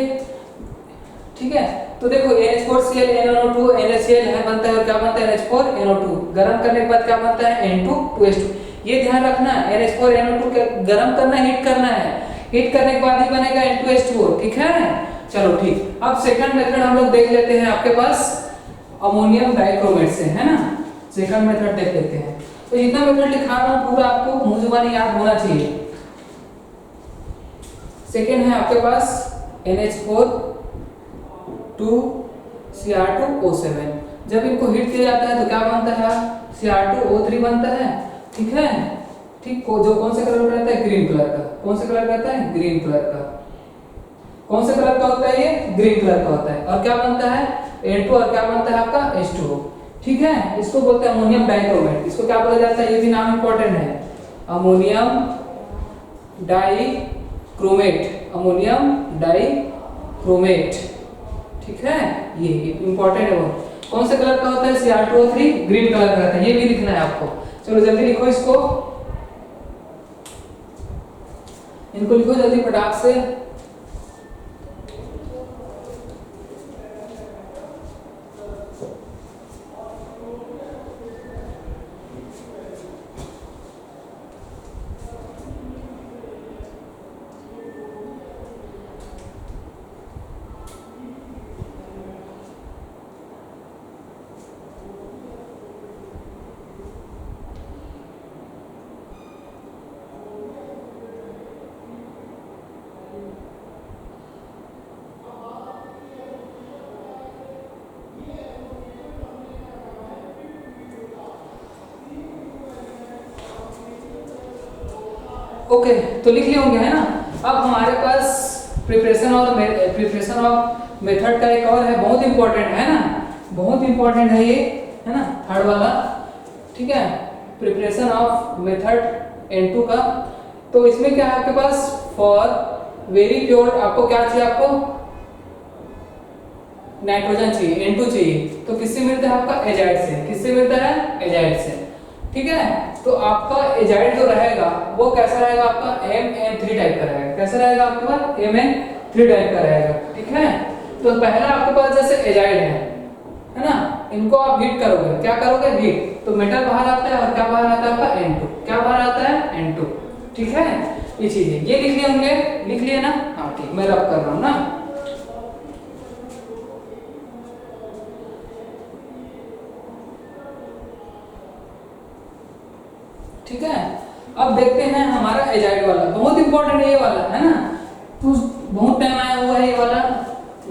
ठीक है, तो देखो NH4Cl NO2 NaCl है बनता है और क्या बनता है NH4 NO2। गरम करने के बाद क्या बनता है N2 2H2। ये ध्यान रखना NH4 NO2 के गरम करना हीट करना है, हीट करने के बाद ही बनेगा N2H2O। ठीक है, चलो ठीक। अब सेकंड मेथड हम लोग देख लेते हैं आपके पास अमोनियम डाइक्रोमेट से, है ना। सेकंड मेथड देख लेते हैं। तो जितना मेथड लिखा रहा हूं पूरा आपको मुंह जुबानी याद होना चाहिए। सेकंड है आपके पास NH4 2Cr2O7। जब इनको हीट किया जाता है तो क्या बनता है Cr2O3 बनता है। ठीक है, ठीक को जो कौन से कलर का रहता है ग्रीन कलर का। कौन से कलर का रहता है ग्रीन कलर का। कौन से कलर का होता है ये ग्रीन कलर का होता है। और क्या बनता है N2 और क्या बनता है आपका H2O। ठीक है, इसको बोलते हैं अमोनियम डाइक्रोमेट। इसको क्या बोला जाता है ये भी नाम इंपॉर्टेंट है, अमोनियम डाइक्रोमेट। Ammonium dichromate. ठीक है, ये इंपॉर्टेंट है। वो कौन से कलर का होता है Cr2O3 ग्रीन कलर का रहता है। ये भी लिखना है आपको। चलो जल्दी लिखो इसको, इनको लिखो जल्दी फटाक से। ओके, तो लिख लिए होंगे, है ना। अब हमारे पास प्रिपरेशन ऑफ मेथड का एक और है, बहुत इंपॉर्टेंट है ना, बहुत इंपॉर्टेंट है ये, है ना, थर्ड वाला। ठीक है, प्रिपरेशन ऑफ मेथड N2 का। तो इसमें क्या है आपके पास फॉर वेरी प्योर आपको क्या चाहिए, आपको नाइट्रोजन चाहिए, N2 चाहिए। तो किससे मिलता है आपका एजाइड से। किससे मिलता है एजाइड से। ठीक है, तो आपका एजाइड जो रहेगा वो कैसा रहेगा आपका MN3 टाइप का रहेगा। कैसा रहेगा आपका MN3 टाइप का रहेगा। ठीक है, तो पहला आपके पास जैसे एजाइड है ना, इनको आप हीट करोगे, क्या करोगे हीट, तो मेटल बाहर आता है और क्या बाहर आता है आपका N2। क्या बाहर आता है N2। ठीक है, ये चीजें ये लिख लिए होंगे, लिख लिए ना। हाँ ठीक, मैं रब कर रहा हूं ना। ठीक है, अब देखते हैं हमारा एजाइड वाला, बहुत इंपॉर्टेंट ये वाला है ना, तो बहुत टाइम आया हुआ है ये वाला,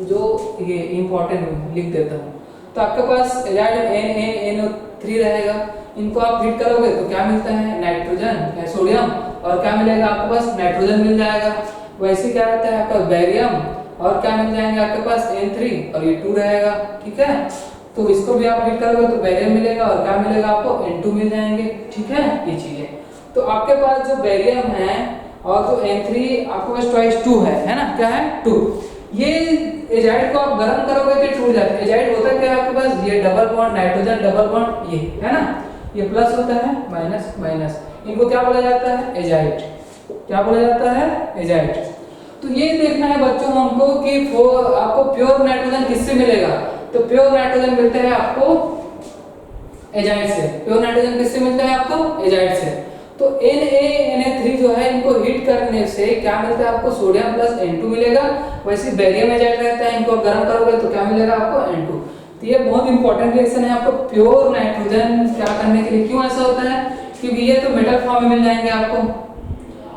जो ये इंपॉर्टेंट लिख देता हूँ। तो आपके पास एजाइड NaNO3 रहेगा। इनको आप हीट करोगे तो क्या मिलता है नाइट्रोजन सोडियम, और क्या मिलेगा आपके पास नाइट्रोजन मिल जाएगा। वैसे क्या रहता है आपका बैरियम, और क्या मिल जाएंगे आपके पास N3 और ये 2 रहेगा। ठीक है, तो इसको भी आप हीट करोगे तो बैरियम मिलेगा और क्या मिलेगा आपको N2 मिल जाएंगे। ठीक है, ये चीजें। तो आपके पास जो बैरियम है और जो N3 आपके पास ट्वाइस 2 है ना, क्या है 2। ये एजाइड को आप गर्म करोगे तो टूट जाता है। एजाइड होता है क्या आपके पास, ये double bond nitrogen double bond, ये है ना, ये प्लस होता है माइनस माइनस, इनको क्या बोला जाता है एजाइड। क्या बोला जाता है एजाइड। तो ये देखना है बच्चों हमको कि आपको प्योर नाइट्रोजन किससे मिलेगा। तो प्योर नाइट्रोजन मिलता है आपको एजाइड से। प्योर नाइट्रोजन किससे मिलता है आपको एजाइड से। तो NaNA3 जो है इनको हीट करने से क्या मिलता है आपको सोडियम प्लस N2 मिलेगा। वैसे बैरियम एजाइड रहता है, इनको गर्म करोगे तो क्या मिलेगा आपको N2। तो ये बहुत इंपॉर्टेंट रिएक्शन है आपको प्योर नाइट्रोजन क्या करने के लिए। क्यों ऐसा होता है, क्योंकि ये तो मेटल फॉर्म में मिल जाएंगे आपको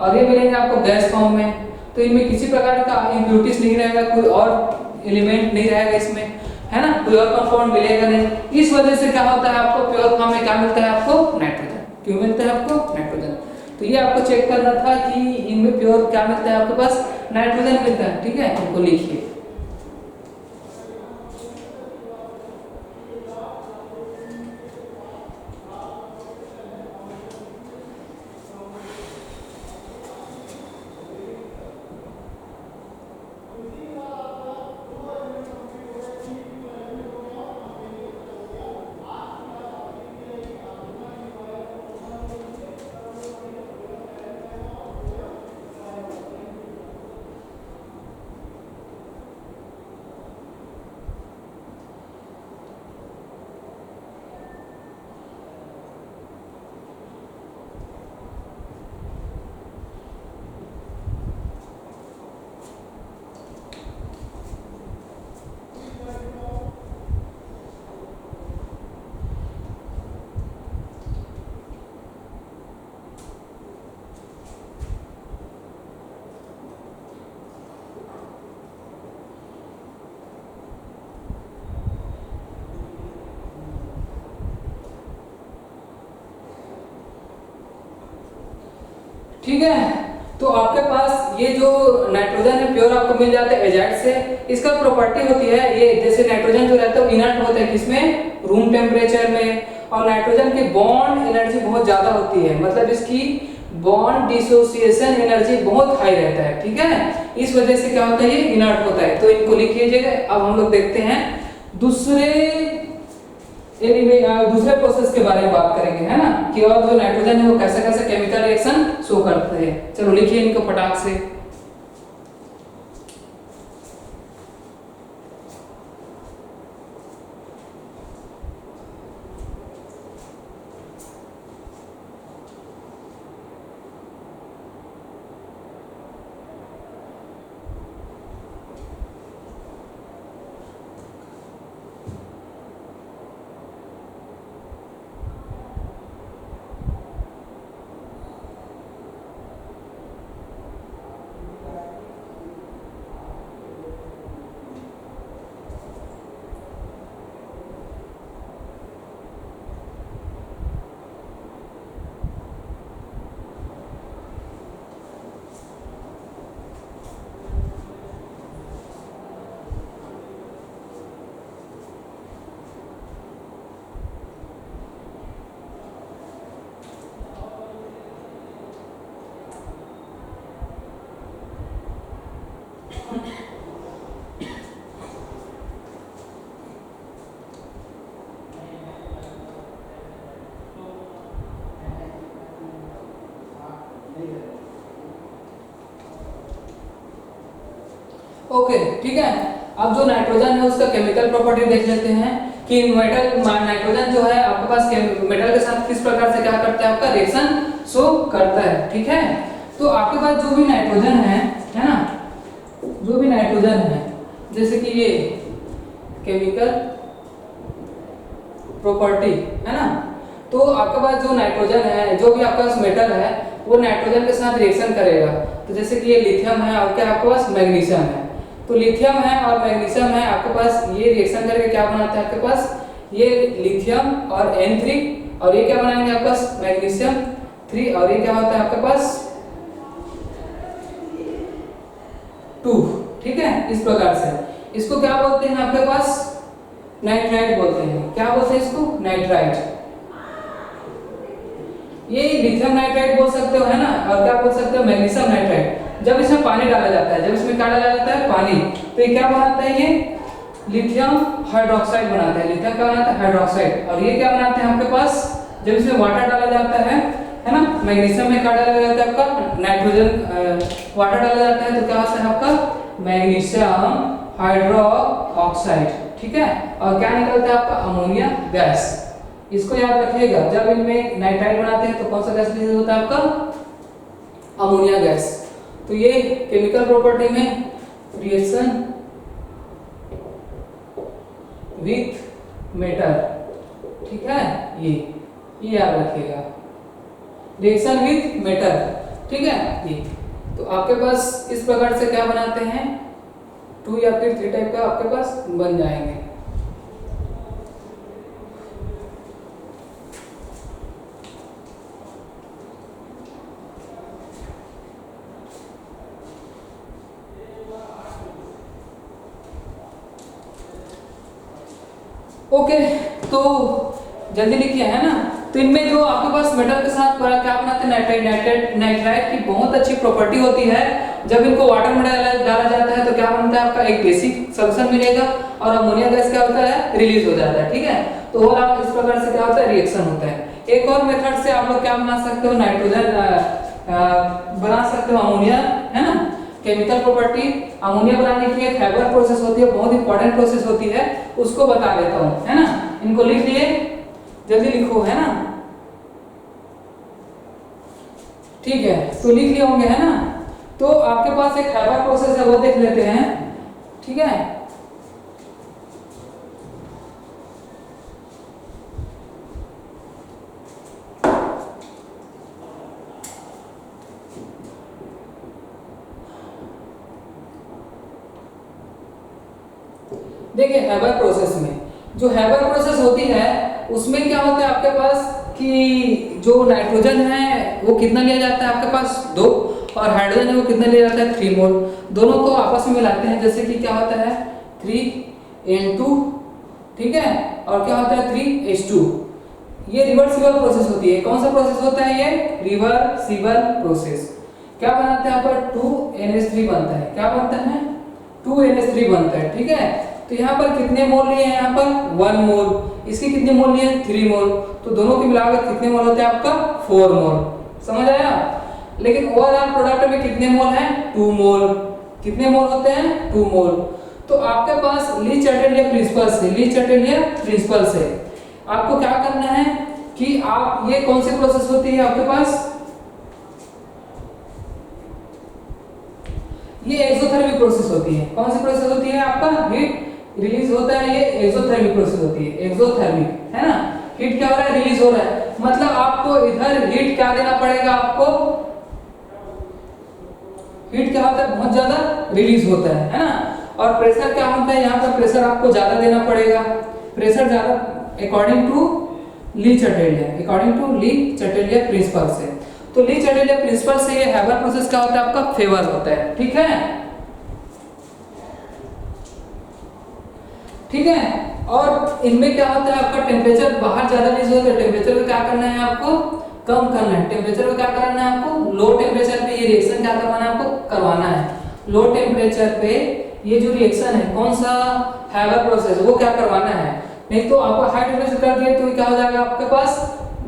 और ये मिलेंगे आपको गैस फॉर्म में। तो इनमें किसी प्रकार का इम्प्यूरिटीज नहीं रहेगा, कोई और एलिमेंट नहीं रहेगा इसमें, है ना, कोई और कंपाउंड मिलेगा नहीं। इस वजह से क्या होता है आपको प्योर फॉर्म में क्या मिलता है आपको नाइट्रोजन। क्यों मिलता है आपको नाइट्रोजन। तो ये आपको चेक करना था कि इनमें प्योर क्या मिलता है आपके पास नाइट्रोजन मिलता है। ठीक है, इनको लिखिए। ठीक है। तो आपके पास ये जो नाइट्रोजन है प्योर आपको मिल जाता है एजाइड से। इसका प्रॉपर्टी होती है ये, जैसे नाइट्रोजन जो रहता है इनर्ट होता है किसमें, रूम टेम्परेचर में, और नाइट्रोजन की बॉन्ड एनर्जी बहुत ज्यादा होती है, मतलब इसकी बॉन्ड डिसोसिएशन एनर्जी बहुत हाई रहता है, ठीक है। इस वजह से क्या होता है, ये इनर्ट होता है। तो इनको लिख लीजिएगा। अब हम लोग देखते हैं दूसरे प्रोसेस के बारे में बात करेंगे, है ना, कि और जो नाइट्रोजन है वो कैसे कैसे केमिकल रिएक्शन शो करते हैं। चलो लिखिए इनको फटाक से। ओके, ठीक है। अब जो नाइट्रोजन है उसका केमिकल प्रॉपर्टी देख लेते हैं कि नाइट्रोजन जो है आपके पास मेटल के साथ किस प्रकार से क्या करता है, आपका रिएक्शन शो करता है, ठीक है। तो आपके पास जो भी नाइट्रोजन है ना, जो भी नाइट्रोजन है, जैसे कि ये केमिकल प्रॉपर्टी है ना, तो आपके पास जो नाइट्रोजन है, जो भी आपके पास मेटल है, वो नाइट्रोजन के साथ रिएक्शन करेगा। तो जैसे कि ये लिथियम है और क्या आपके पास मैग्नीशियम है, तो लिथियम है और मैग्नीशियम है, आपके पास ये रिएक्शन करके क्या बनाता है, आपके पास ये लिथियम और N3, और ये क्या बनाएंगे आपके पास मैग्नीशियम 3, और ये क्या होता है आपके पास 2, ठीक है। इस प्रकार से इसको क्या बोलते हैं आपके पास नाइट्राइट बोलते हैं। क्या बोलते हैं इसको, नाइट्राइट। ये लिथियम नाइट्राइट बोल सकते हो, है ना, और क्या बोल सकते हो मैग्नीशियम नाइट्राइट। जब इसमें पानी डाला जाता है, जब इसमें क्या डाला जाता है, पानी, तो ये क्या बनाता है, ये लिथियम हाइड्रोक्साइड बनाता है। लिथियम क्या बनाता है, हाइड्रोक्साइड। और ये क्या बनाते हैं आपके पास, जब इसमें वाटर डाला जाता है ना, मैग्नीशियम में क्या डाला जाता है आपका नाइट्रोजन, वाटर डाला जाता है तो क्या होता है आपका मैग्नीशियम हाइड्रोक्साइड, ठीक है। और क्या निकलता है आपका अमोनिया गैस। इसको याद रखिएगा, जब इनमें नाइट्राइट बनाते हैं तो कौन सा गैस रिलीज होता है आपका अमोनिया गैस। तो ये केमिकल प्रॉपर्टी में रिएक्शन विथ मेटल, ठीक है, ये याद रखिएगा, रिएक्शन विथ मेटल, ठीक है। ये तो आपके पास इस प्रकार से क्या बनाते हैं, 2 या फिर 3 टाइप का आपके पास बन जाएंगे। ओके, तो जल्दी लिखिए, है ना। तो इनमें जो आपके पास मेटल के साथ क्या बनाते हैं, नाइट्राइट की बहुत अच्छी प्रॉपर्टी होती है। जब इनको वाटर में डाला जाता है तो क्या बनता है आपका एक बेसिक सॉल्यूशन मिलेगा, और अमोनिया गैस क्या होता है, रिलीज हो जाता है, ठीक है। तो और आप इस प्रकार से क्या होता है, रिएक्शन होता है। एक और मेथड से आप लोग क्या बना सकते हो, नाइट्रोजन बना सकते हो अमोनिया, है ना। केमिकल प्रॉपर्टी अमोनिया बनाने की एक फाइबर प्रोसेस होती है, बहुत इंपॉर्टेंट प्रोसेस होती है, उसको बता देता हूं, है ना। इनको लिख लिए, जल्दी लिखो, है ना, ठीक है। तो लिख लिए होंगे, है ना। तो आपके पास एक फाइबर प्रोसेस है, वो देख लेते हैं, ठीक है। देखिए हैबर प्रोसेस में, जो हैबर प्रोसेस होती है उसमें क्या होता है आपके पास कि जो नाइट्रोजन है वो कितना लिया जाता है आपके पास 2, और हाइड्रोजन है वो कितना लिया जाता है 3 मोल। दोनों को आपस में मिलाते हैं, जैसे कि क्या होता है 3N2, ठीक है, और क्या होता है 3H2। ये रिवर्सिबल प्रोसेस होती है। कौन सा प्रोसेस होता है ये? Reversible process. क्या बनाते हैं यहाँ पर 2NH3 बनता है। क्या बनता है? 2NH3 बनता है, ठीक है। तो यहाँ पर कितने मोल लिए हैं? यहाँ पर 1 मोल। इसकी कितने मोल लिए हैं? 3 मोल। तो दोनों की मिलाकर कितने मोल होते हैं आपका? 4 मोल। समझ आया? लेकिन ओवरऑल प्रोडक्ट में कितने मोल हैं? 2 मोल। कितने मोल होते हैं? 2 मोल। तो आपके पास ली चार्टेलिया प्रिंसिपल से, ली चार्टेलिया प्रिंसिपल से आपको क्या करना है कि आप ये कौन सी प्रोसेस होती है आपके पास? ये एक्सोथर्मिक प्रोसेस होती है। कौन सी प्रोसेस होती है? आपका हीट रिलीज होता है, ये एक्सोथर्मिक प्रोसेस होती है। एक्सोथर्मिक, है ना? हीट क्या हो रहा है? रिलीज हो रहा है। मतलब आपको इधर हीट क्या देना पड़ेगा? आपको हीट क्या होता है? बहुत ज्यादा रिलीज होता है ना? और प्रेशर क्या होता है? यहाँ पर प्रेशर आपको ज्यादा देना पड़ेगा। प्रेशर ज्यादा according to Le Chatelier, according to Le Chatelier principle से। तो ली चार्टेलिया प्रिंसिपल से ये हैबर प्रोसेस क्या होता है? आपका फेवर होता है, ठीक है, ठीक है। और इनमें क्या होता है? आपका टेम्परेचर बाहर ज्यादा रिलीज होता है। टेम्परेचर को क्या करना है आपको? कम करना है। टेम्परेचर को क्या करना है आपको? लो टेम्परेचर पे ये रिएक्शन क्या करवाना है आपको? करवाना है। लो टेम्परेचर पे ये जो रिएक्शन है, कौन सा? हैबर प्रोसेस, वो क्या करवाना है। नहीं तो आपको हाई टेम्परेचर कर दिए तो क्या हो जाएगा आपके पास?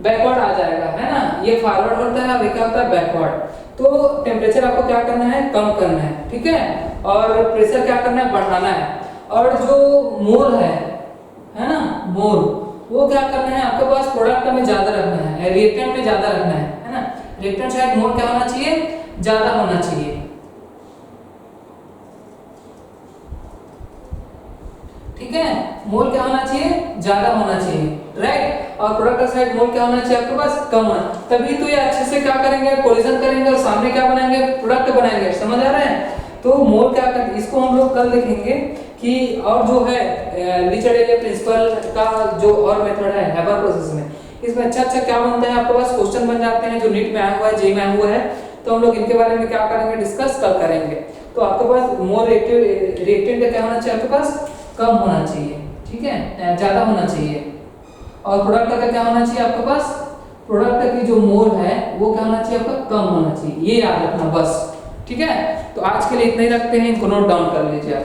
बैकवर्ड आ जाएगा, है ना? ये फॉरवर्ड होता है, अब क्या होता है? बैकवर्ड। तो टेम्परेचर आपको क्या करना है? कम करना है, ठीक है। और प्रेशर क्या करना है? बढ़ाना है। और जो मोल है ना, मोल, वो क्या करना है आपके पास? प्रोडक्ट में ज्यादा रखना है, रिएक्टेंट में ज्यादा रखना है ना? रिएक्टेंट साइड मोल क्या होना चाहिए? ज्यादा होना चाहिए, ठीक है। मोल क्या होना चाहिए? ज्यादा होना चाहिए, राइट। और प्रोडक्ट साइड मोल क्या होना चाहिए आपके पास? कम होना। तभी तो ये अच्छे से क्या करेंगे? कोलिजन करेंगे और सामने क्या बनाएंगे? प्रोडक्ट बनाएंगे। समझ आ रहा है? तो मोल क्या कर, इसको हम लोग कल देखेंगे कि और जो है ली चार्टेलिया प्रिंसिपल का जो और मेथड है हैबर प्रोसेस में, इसमें अच्छा अच्छा क्या बनता है आपके पास? क्वेश्चन बन जाते हैं जो नीट में आया हुआ है, जेईई में आया हुआ है। तो हम लोग इनके बारे में क्या करेंगे? डिस्कस कल करेंगे। तो आपके पास मोल रिएक्टेंट का क्या होना चाहिए? आपके पास कम होना चाहिए, ठीक है, ज्यादा होना चाहिए। और प्रोडक्ट का क्या होना चाहिए आपके पास? प्रोडक्ट की जो मोल है वो क्या होना चाहिए? आपका कम होना चाहिए। ये याद रखना बस, ठीक है। तो आज के लिए इतना ही रखते हैं, इनको नोट डाउन कर लीजिए आप।